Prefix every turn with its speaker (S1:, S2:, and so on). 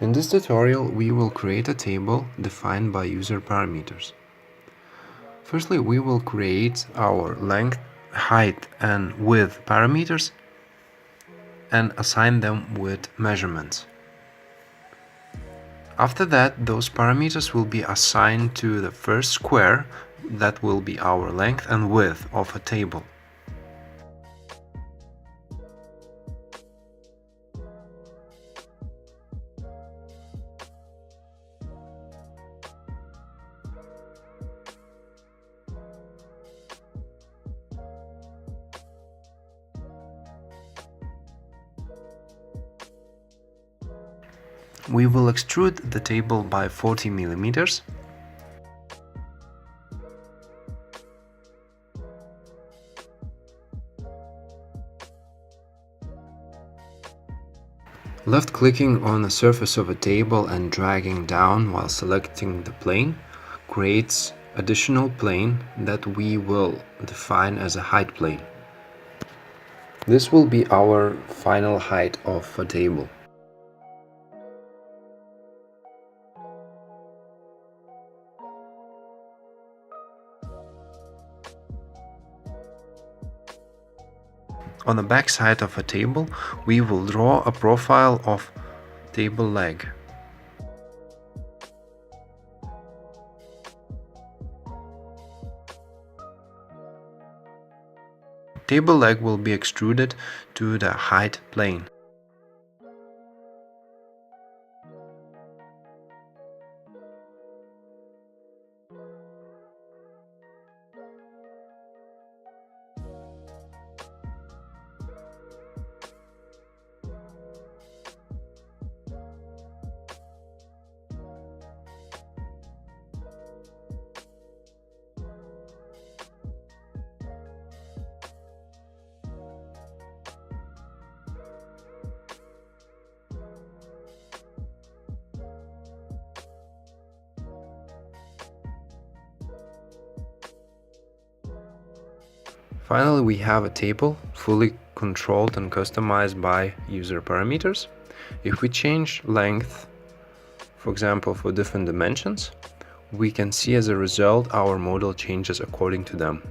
S1: In this tutorial, we will create a table defined by user parameters. Firstly, we will create our length, height, and width parameters and assign them with measurements. After that, those parameters will be assigned to the first square that will be our length and width of a table. We will extrude the table by 40 mm. Left-clicking on the surface of a table and dragging down while selecting the plane creates additional plane that we will define as a height plane. This will be our final height of a table. On the back side of a table, we will draw a profile of table leg. Table leg will be extruded to the height plane. Finally, we have a table fully controlled and customized by user parameters. If we change length, for example, for different dimensions, we can see as a result our model changes according to them.